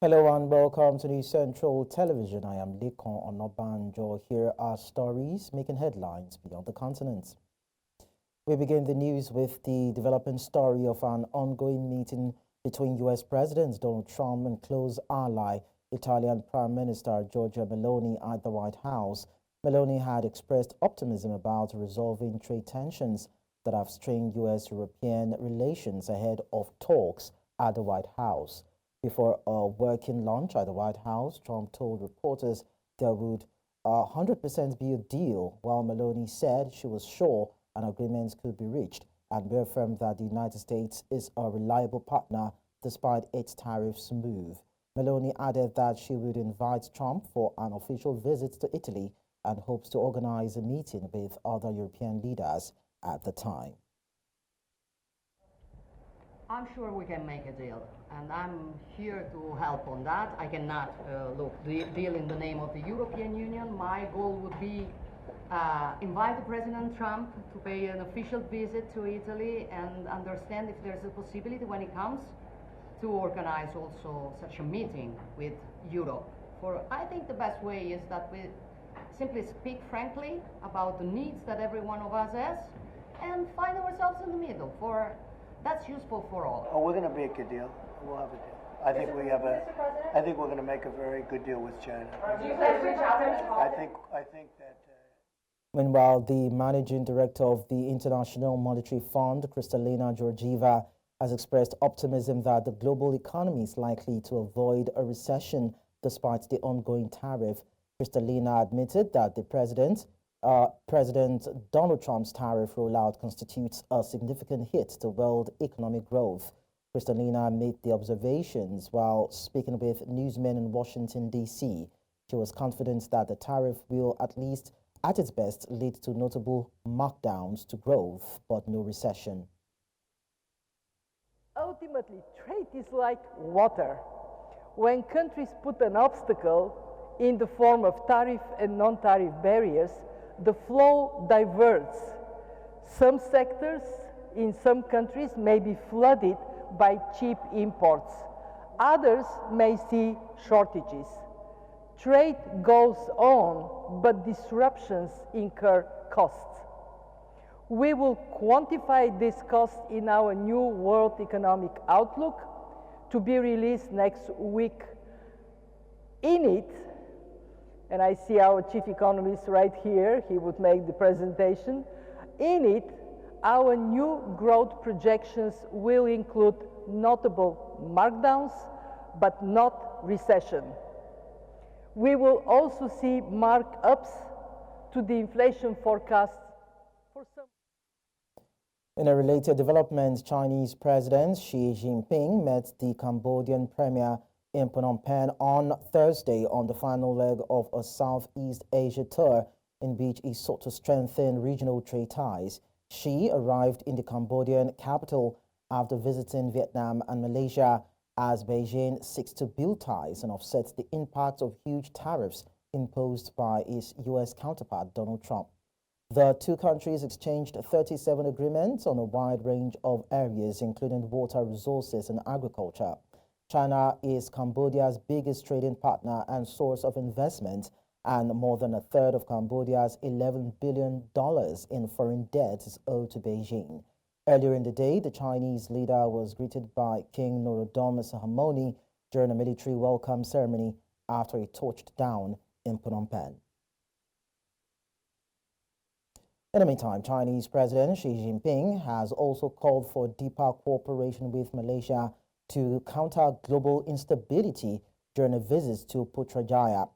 Hello and welcome to the Central Television. I am Lekon Onobanjo. Here are stories making headlines beyond the continent. We begin the news with the developing story of an ongoing meeting between U.S. President Donald Trump and close ally, Italian Prime Minister Giorgia Meloni at the White House. Meloni had expressed optimism about resolving trade tensions that have strained U.S.-European relations ahead of talks at the White House. Before a working lunch at the White House, Trump told reporters there would 100% be a deal, while Meloni said she was sure an agreement could be reached and reaffirmed that the United States is a reliable partner despite its tariffs move. Meloni added that she would invite Trump for an official visit to Italy and hopes to organize a meeting with other European leaders at the time. I'm sure we can make a deal, and I'm here to help on that. I cannot deal in the name of the European Union. My goal would be invite President Trump to pay an official visit to Italy and understand if there's a possibility when he comes to organize also such a meeting with Europe. For I think the best way is that we simply speak frankly about the needs that every one of us has and find ourselves in the middle. That's useful for all. Oh, we're going to make a deal. We'll have a deal. I think we're going to make a very good deal with China. Do you plan to reach out to him? I think that. Meanwhile, the managing director of the International Monetary Fund, Kristalina Georgieva, has expressed optimism that the global economy is likely to avoid a recession despite the ongoing tariff. Kristalina admitted that the President Donald Trump's tariff rollout constitutes a significant hit to world economic growth. Kristalina made the observations while speaking with newsmen in Washington, D.C. She was confident that the tariff will, at least at its best, lead to notable markdowns to growth, but no recession. Ultimately, trade is like water. When countries put an obstacle in the form of tariff and non-tariff barriers, the flow diverts. Some sectors in some countries may be flooded by cheap imports. Others may see shortages. Trade goes on, but disruptions incur costs. We will quantify this cost in our new World Economic Outlook to be released next week. In it, and I see our chief economist right here, he would make the presentation. In it, our new growth projections will include notable markdowns, but not recession. We will also see markups to the inflation forecast for some. In a related development, Chinese President Xi Jinping met the Cambodian Premier in Phnom Penh on Thursday on the final leg of a Southeast Asia tour in which he sought to strengthen regional trade ties. Xi arrived in the Cambodian capital after visiting Vietnam and Malaysia as Beijing seeks to build ties and offset the impact of huge tariffs imposed by its U.S. counterpart Donald Trump. The two countries exchanged 37 agreements on a wide range of areas, including water resources and agriculture. China is Cambodia's biggest trading partner and source of investment, and more than a third of Cambodia's $11 billion in foreign debt is owed to Beijing. Earlier in the day, the Chinese leader was greeted by King Norodom Sihamoni during a military welcome ceremony after he touched down in Phnom Penh. In the meantime, Chinese President Xi Jinping has also called for deeper cooperation with Malaysia to counter global instability during a visit to Putrajaya.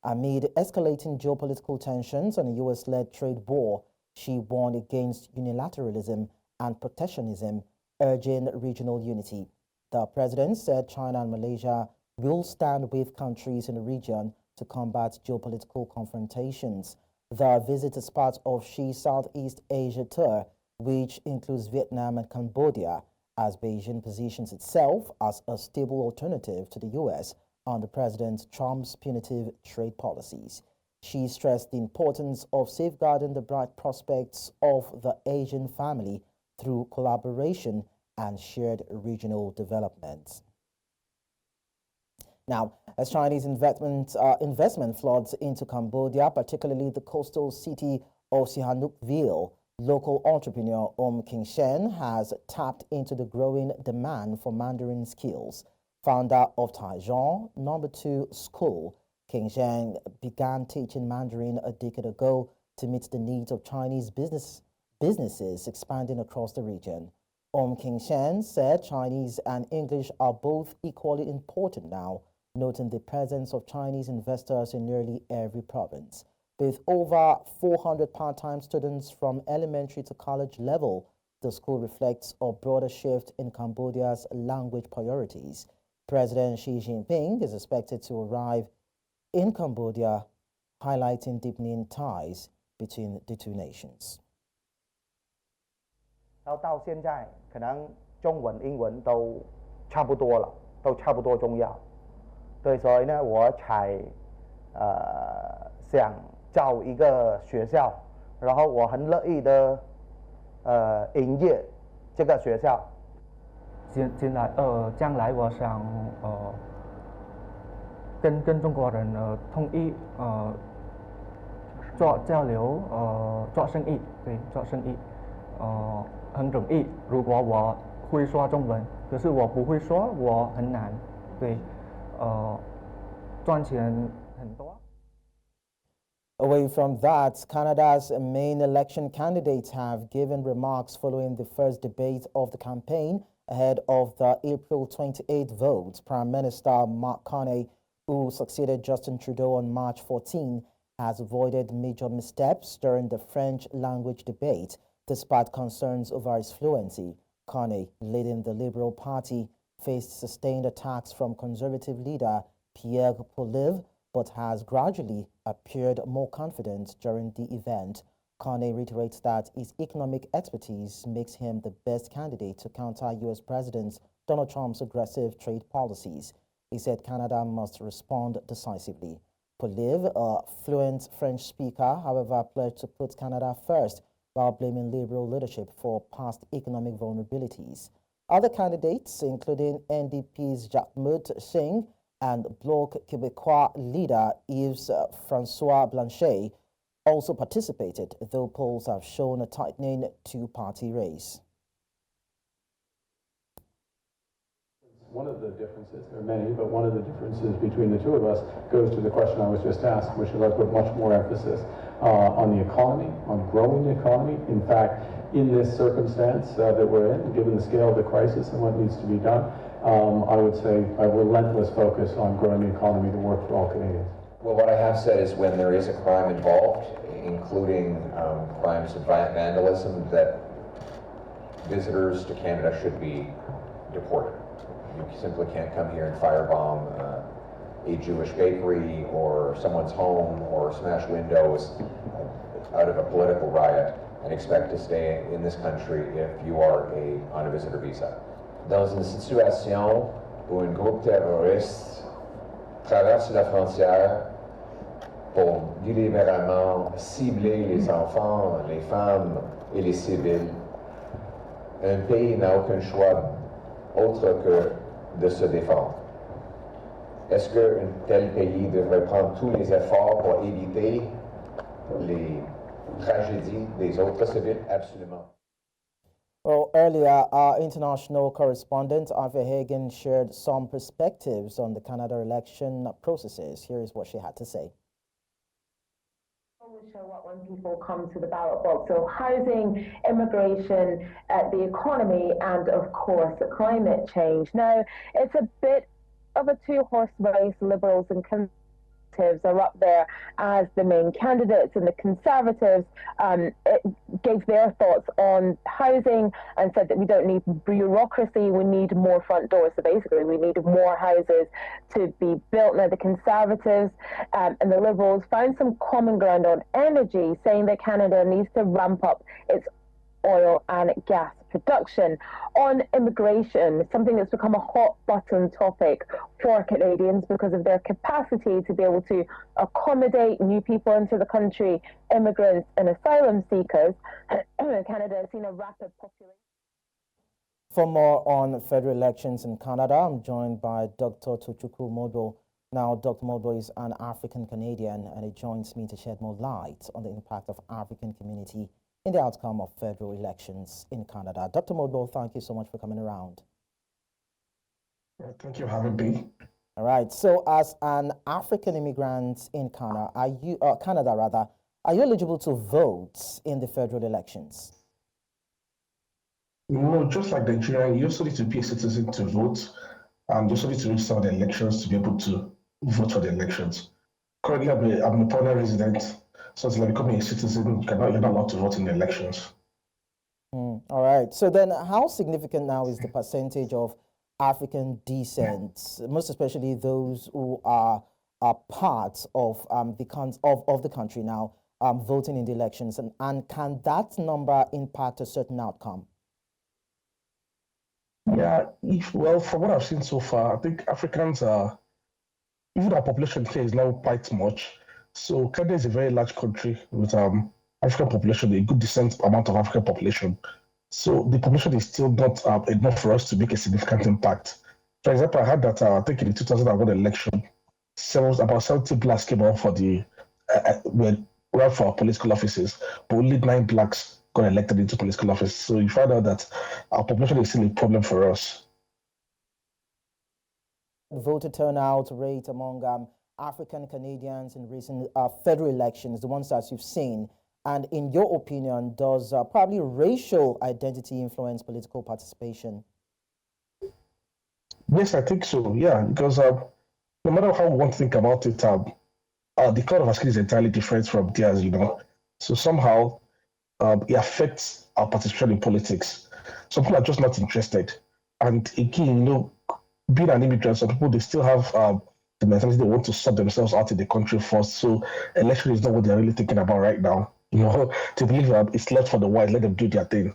Amid escalating geopolitical tensions and a U.S.-led trade war, Xi warned against unilateralism and protectionism, urging regional unity. The president said China and Malaysia will stand with countries in the region to combat geopolitical confrontations. The visit is part of Xi's Southeast Asia tour, which includes Vietnam and Cambodia, as Beijing positions itself as a stable alternative to the U.S. under President Trump's punitive trade policies. Xi stressed the importance of safeguarding the bright prospects of the Asian family through collaboration and shared regional development. Now, as Chinese investment floods into Cambodia, particularly the coastal city of Sihanoukville, local entrepreneur King Shen has tapped into the growing demand for Mandarin skills. Founder of Taiwan No. 2 School, King Shen began teaching Mandarin a decade ago to meet the needs of Chinese businesses expanding across the region. King Shen said Chinese and English are both equally important now, noting the presence of Chinese investors in nearly every province. With over 400 part-time students from elementary to college level, the school reflects a broader shift in Cambodia's language priorities. President Xi Jinping is expected to arrive in Cambodia, highlighting deepening ties between the two nations. 然后到现在，可能中文、英文都差不多了，都差不多重要。对，所以呢，我才想造一个学校，然后我很乐意的营业这个学校。将来我想跟中国人统一做交流做生意，对，做生意很容易。如果我会说中文，可是我不会说，我很难，对，赚钱很多。 Away from that, Canada's main election candidates have given remarks following the first debate of the campaign ahead of the April 28th vote. Prime Minister Mark Carney, who succeeded Justin Trudeau on March 14, has avoided major missteps during the French language debate, despite concerns over his fluency. Carney, leading the Liberal Party, faced sustained attacks from Conservative leader Pierre Poilievre, but has gradually appeared more confident during the event. Carney reiterates that his economic expertise makes him the best candidate to counter U.S. President Donald Trump's aggressive trade policies. He said Canada must respond decisively. Poilievre, a fluent French speaker, however, pledged to put Canada first while blaming Liberal leadership for past economic vulnerabilities. Other candidates, including NDP's Jacques Singh and Bloc Québécois leader Yves-François Blanchet, also participated, though polls have shown a tightening two-party race. One of the differences, there are many, but one of the differences between the two of us goes to the question I was just asked, which is I put much more emphasis on the economy, on growing the economy. In fact, in this circumstance that we're in, given the scale of the crisis and what needs to be done, I would say a relentless focus on growing the economy to work for all Canadians. Well, what I have said is when there is a crime involved, including crimes of vandalism, that visitors to Canada should be deported. You simply can't come here and firebomb a Jewish bakery or someone's home or smash windows out of a political riot and expect to stay in this country if you are on a visitor visa. Dans une situation où un groupe terroriste traverse la frontière pour délibérément cibler les enfants, les femmes et les civils, un pays n'a aucun choix autre que de se défendre. Est-ce qu'un tel pays devrait prendre tous les efforts pour éviter les tragédies des autres civils? Absolument. Well, earlier, our international correspondent, Arthur Hagen, shared some perspectives on the Canada election processes. Here is what she had to say. Always show up when people come to the ballot box. So housing, immigration, the economy, and of course, climate change. Now, it's a bit of a two-horse race. Liberals and Conservatives are up there as the main candidates, and the Conservatives gave their thoughts on housing and said that we don't need bureaucracy, we need more front doors. So basically we need more houses to be built. Now the Conservatives and the Liberals found some common ground on energy, saying that Canada needs to ramp up its oil and gas production. On immigration, something that's become a hot button topic for Canadians because of their capacity to be able to accommodate new people into the country, immigrants and asylum seekers. Canada has seen a rapid population. For more on federal elections in Canada, I'm joined by Dr. Tochukwu Modo. Now, Dr. Modo is an African Canadian, and he joins me to shed more light on the impact of African community in the outcome of federal elections in Canada. Dr. Modo, thank you so much for coming around. Thank you for having me. All right. So, as an African immigrant in Canada, are you eligible to vote in the federal elections? No, just like Nigeria, you also need to be a citizen to vote, and you also need to register for the elections to be able to vote for the elections. Currently, I'm a permanent resident, so until I become a citizen, you're not allowed to vote in the elections. All right. So then, how significant now is the percentage of African descent, most especially those who are part of the country now voting in the elections, and can that number impact a certain outcome? Yeah, well, from what I've seen so far, I think Africans are, even our population here is now quite much. So Canada is a very large country with African population, a good decent amount of African population. So the population is still not enough for us to make a significant impact. For example, I heard that I think in the 2001 election, about 70 blacks came out for ran for political offices, but only 9 blacks got elected into political office. So you find out that our population is still a problem for us. Voter turnout rate among African Canadians in recent federal elections, the ones that you've seen, and in your opinion, does probably racial identity influence political participation? Yes, I think so. Yeah, because no matter how we want to think about it, the color of our skin is entirely different from theirs, So somehow it affects our participation in politics. Some people are just not interested. And again, being an immigrant, some people, they still have the mentality they want to sort themselves out in the country first. So election is not what they're really thinking about right now. To believe it's left for the white, let them do their thing.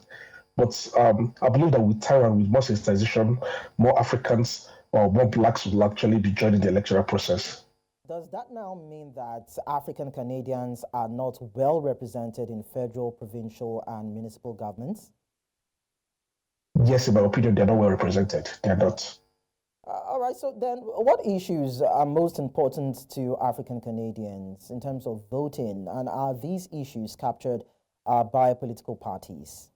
But I believe that with time and with more sensitization, more Africans or more blacks will actually be joining the electoral process. Does that now mean that African Canadians are not well represented in federal, provincial, and municipal governments? Yes, in my opinion, they're not well represented. They're not. All right, so then what issues are most important to African Canadians in terms of voting, and are these issues captured by political parties?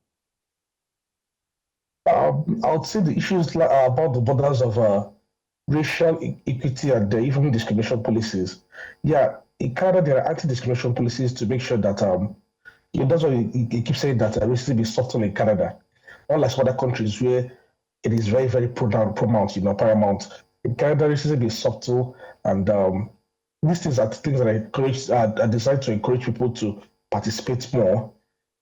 I would say the issues about the borders of racial equity and even discrimination policies. Yeah, in Canada, there are anti-discrimination policies to make sure that, that's why you keep saying that racism is softened in Canada. Unlike some other countries where it is very, very paramount. In Canada, racism is subtle, and these things are things that are designed to encourage people to participate more.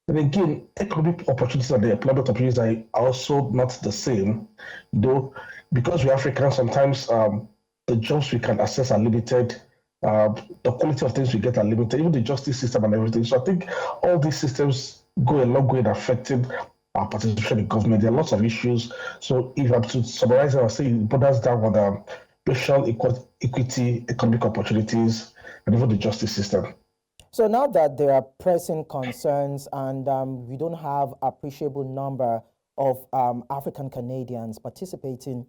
And again, economic opportunities and the employment opportunities are also not the same, though, because we're Africans, sometimes the jobs we can access are limited, the quality of things we get are limited, even the justice system and everything. So I think all these systems go a long way in affecting our participation in government. There are lots of issues. So if I'm to summarize, I would say it borders down on racial equity, economic opportunities, and even the justice system. So now that there are pressing concerns and we don't have appreciable number of African Canadians participating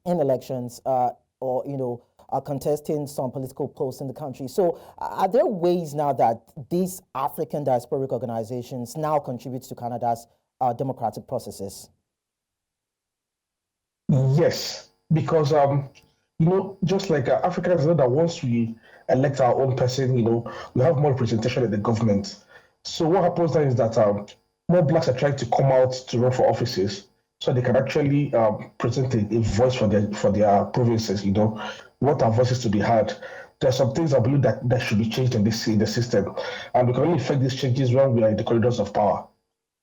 in elections or contesting some political posts in the country. So are there ways now that these African diasporic organizations now contribute to Canada's democratic processes? Yes, because just like Africans know that once we elect our own person, we have more representation in the government. So what happens then is that more blacks are trying to come out to run for offices, so they can actually present a voice for their provinces. We want our voices to be heard. There are some things I believe that should be changed in the system, and we can only effect these changes when we are in the corridors of power.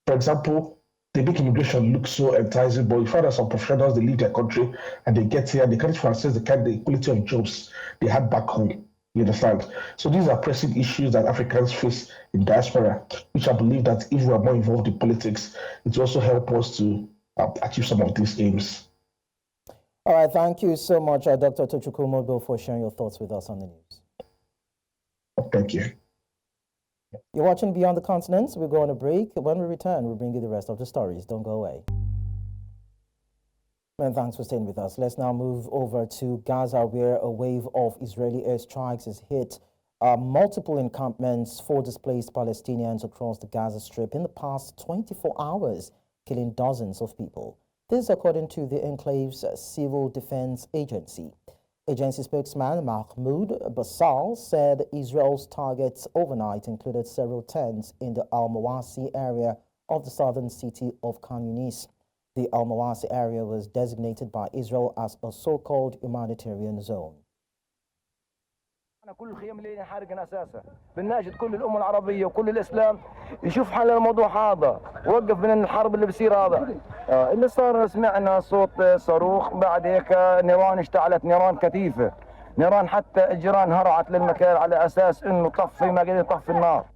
For example, they make immigration look so enticing, but you find that some professionals, they leave their country and they get here, they can't access the quality of jobs they had back home. You understand? So these are pressing issues that Africans face in diaspora, which I believe that if we are more involved in politics, it will also help us to achieve some of these aims. All right, thank you so much, Dr. Tochukwu Modo, for sharing your thoughts with us on the news. Thank you. You're watching Beyond the Continents. We'll go on a break. When we return, we'll bring you the rest of the stories. Don't go away. And thanks for staying with us. Let's now move over to Gaza, where a wave of Israeli airstrikes has hit multiple encampments for displaced Palestinians across the Gaza Strip in the past 24 hours, killing dozens of people. This, according to the enclave's civil defense agency. Agency spokesman Mahmoud Basal said Israel's targets overnight included several tents in the al-Mawasi area of the southern city of Khan Younis. The al-Mawasi area was designated by Israel as a so-called humanitarian zone. كل الخيام اللي حارقين اساسا بنناشد كل الامه العربيه وكل الاسلام يشوف حل الموضوع هذا ووقف من الحرب اللي بصير هذا اللي صار سمعنا صوت صاروخ بعد هيك نيران اشتعلت نيران كثيفه نيران حتى الجيران هرعت للمكان على اساس انه طفي ما قدر يطفي النار.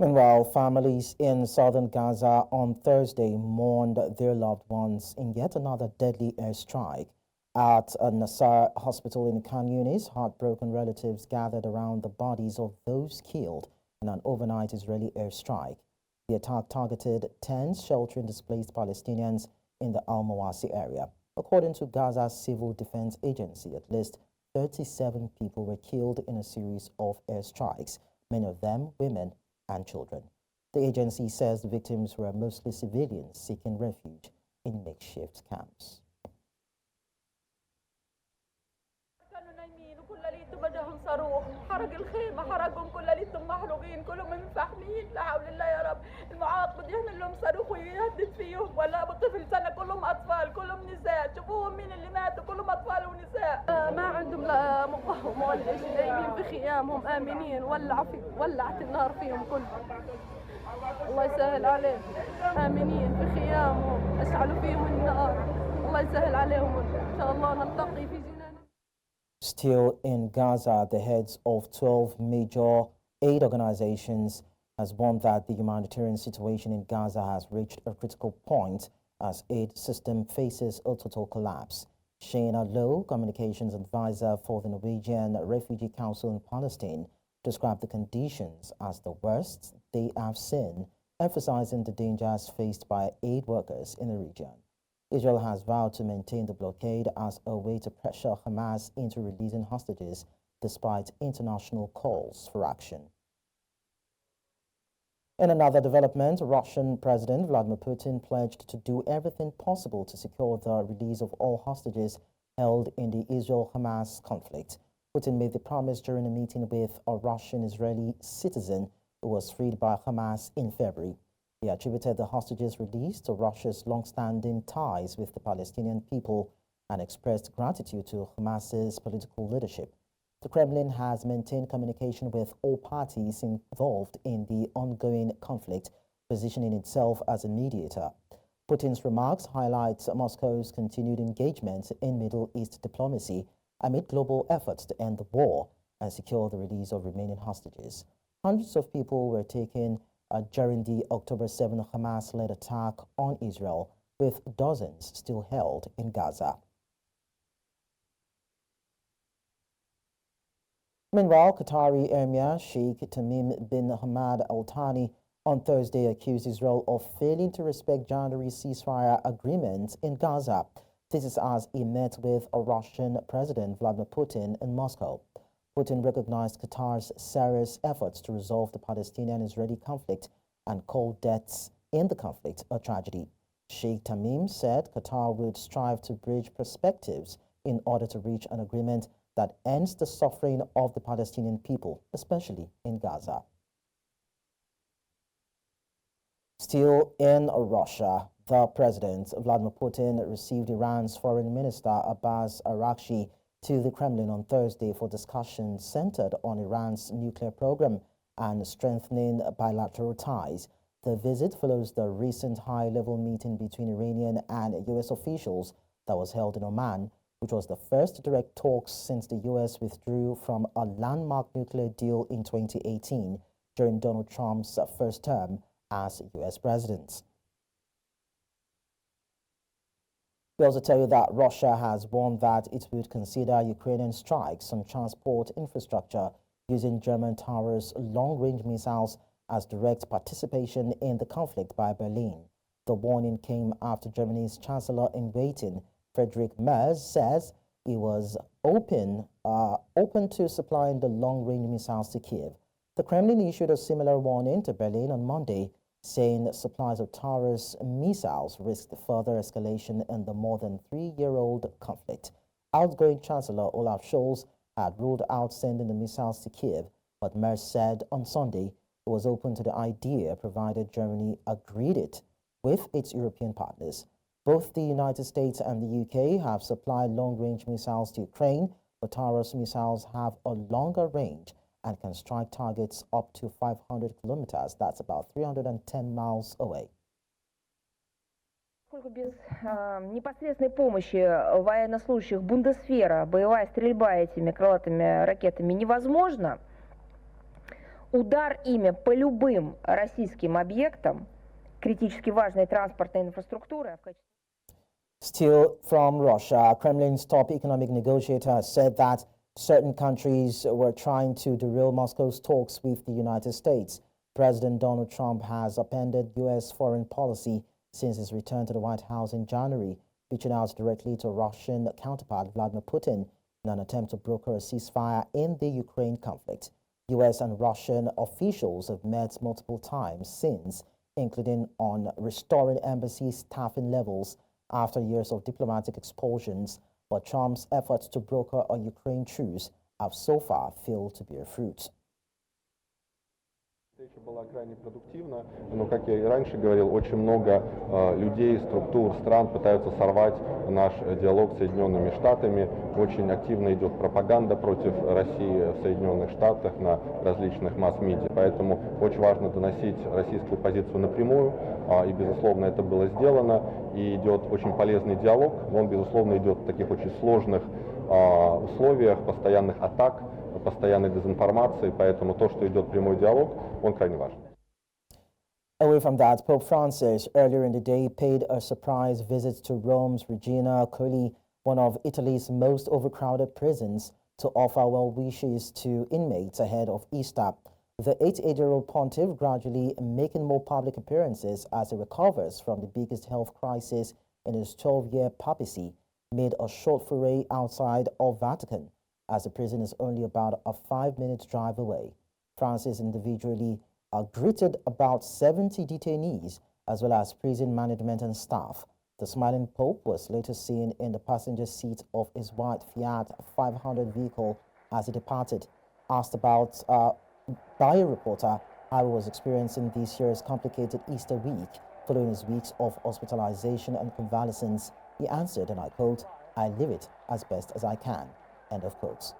Meanwhile, families in southern Gaza on Thursday mourned their loved ones in yet another deadly airstrike. At a Nasser hospital in Khan Younis, heartbroken relatives gathered around the bodies of those killed in an overnight Israeli airstrike. The attack targeted tents sheltering displaced Palestinians in the al-Mawasi area. According to Gaza's civil defense agency, at least 37 people were killed in a series of airstrikes, many of them women and children. The agency says the victims were mostly civilians seeking refuge in makeshift camps. صاروخ حرق الخيمه حرقهم كلهم محروقين كلهم منفحمين لا حول الله يا رب المعاق بده يعمل لهم صاروخ ويهدد فيهم ولا بطفل سنه كلهم اطفال كلهم نساء شوفوهم مين اللي ماتوا كلهم اطفال ونساء ما عندهم لا مقاومه ولا شيء نايمين في خيامهم امنين ولعت النار فيهم كلهم الله يسهل عليهم امنين في خيامهم اشعلوا فيهم النار الله يسهل عليهم ان شاء الله نلتقي في جنان. Still in Gaza, the heads of 12 major aid organizations has warned that the humanitarian situation in Gaza has reached a critical point as aid system faces a total collapse. Shayna Lowe, communications advisor for the Norwegian Refugee Council in Palestine, described the conditions as the worst they have seen, emphasizing the dangers faced by aid workers in the region. Israel has vowed to maintain the blockade as a way to pressure Hamas into releasing hostages despite international calls for action. In another development, Russian President Vladimir Putin pledged to do everything possible to secure the release of all hostages held in the Israel-Hamas conflict. Putin made the promise during a meeting with a Russian-Israeli citizen who was freed by Hamas in February. He attributed the hostages release to Russia's long-standing ties with the Palestinian people and expressed gratitude to Hamas's political leadership. The Kremlin has maintained communication with all parties involved in the ongoing conflict, positioning itself as a mediator. Putin's remarks highlight Moscow's continued engagement in Middle East diplomacy amid global efforts to end the war and secure the release of remaining hostages. Hundreds of people were taken during the October 7 Hamas-led attack on Israel, with dozens still held in Gaza. Meanwhile, Qatari Emir Sheikh Tamim bin Hamad Al Thani on Thursday accused Israel of failing to respect January ceasefire agreement in Gaza. This is as he met with a Russian President Vladimir Putin in Moscow. Putin recognized Qatar's serious efforts to resolve the Palestinian-Israeli conflict and called deaths in the conflict a tragedy. Sheikh Tamim said Qatar would strive to bridge perspectives in order to reach an agreement that ends the suffering of the Palestinian people, especially in Gaza. Still in Russia, the President Vladimir Putin received Iran's Foreign Minister Abbas Araghchi to the Kremlin on Thursday for discussions centered on Iran's nuclear program and strengthening bilateral ties. The visit follows the recent high-level meeting between Iranian and U.S. officials that was held in Oman, which was the first direct talks since the U.S. withdrew from a landmark nuclear deal in 2018 during Donald Trump's first term as U.S. president. We also tell you that Russia has warned that it would consider Ukrainian strikes on transport infrastructure using German Towers' long-range missiles as direct participation in the conflict by Berlin. The warning came after Germany's Chancellor-in-Waiting, Friedrich Merz, says he was open to supplying the long-range missiles to Kiev. The Kremlin issued a similar warning to Berlin on Monday, saying that supplies of Taurus missiles risked further escalation in the more than 3-year-old conflict. Outgoing Chancellor Olaf Scholz had ruled out sending the missiles to Kiev, but Merz said on Sunday it was open to the idea provided Germany agreed it with its European partners. Both the United States and the UK have supplied long-range missiles to Ukraine, but Taurus missiles have a longer range and can strike targets up to 500 kilometers. That's about 310 miles away. Поскольку без непосредственной помощи военнослужащих Бундесвера боевая стрельба этими крылатыми ракетами невозможна, удар ими по любым российским объектам критически важной транспортной инфраструктуры в качестве... Still from Russia, Kremlin's top economic negotiator has said that certain countries were trying to derail Moscow's talks with the United States. President Donald Trump has upended U.S. foreign policy since his return to the White House in January, reaching out directly to Russian counterpart Vladimir Putin in an attempt to broker a ceasefire in the Ukraine conflict. U.S. and Russian officials have met multiple times since, including on restoring embassy staffing levels after years of diplomatic expulsions, but Trump's efforts to broker a Ukraine truce have so far failed to bear fruit. Встреча была крайне продуктивна, но, как я и раньше говорил, очень много людей, структур, стран пытаются сорвать наш диалог с Соединенными Штатами. Очень активно идет пропаганда против России в Соединенных Штатах на различных масс-медиа. Поэтому очень важно доносить российскую позицию напрямую, и, безусловно, это было сделано. И идет очень полезный диалог, но он, безусловно, идет в таких очень сложных условиях, постоянных атак, постоянной дезинформации, поэтому то, что идет прямой диалог, он крайне важен. Away from that, Pope Francis earlier in the day paid a surprise visit to Rome's Regina Coeli, one of Italy's most overcrowded prisons, to offer well wishes to inmates ahead of Easter. The 88-year-old pontiff gradually making more public appearances as he recovers from the biggest health crisis in his 12-year papacy, made a short foray outside of Vatican, as the prison is only about a 5-minute drive away. Francis individually greeted about 70 detainees, as well as prison management and staff. The smiling Pope was later seen in the passenger seat of his white Fiat 500 vehicle as he departed. Asked about by a reporter how he was experiencing this year's complicated Easter week following his weeks of hospitalization and convalescence, he answered, and I quote, "I live it as best as I can." End of quotes.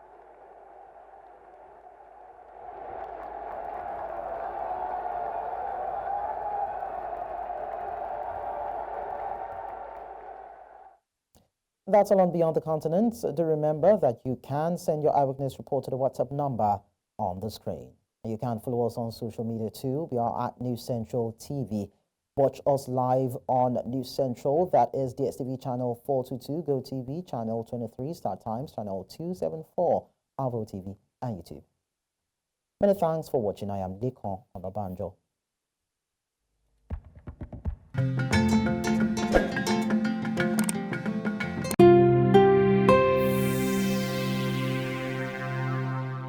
That's all on Beyond the Continent. Do remember that you can send your eyewitness report to the WhatsApp number on the screen. You can follow us on social media too. We are at News Central TV. Watch us live on News Central. That is DSTV channel 422, GoTV channel 23, Star Times channel 274, Avo TV, and YouTube. Many thanks for watching. I am Lekon Onabanjo.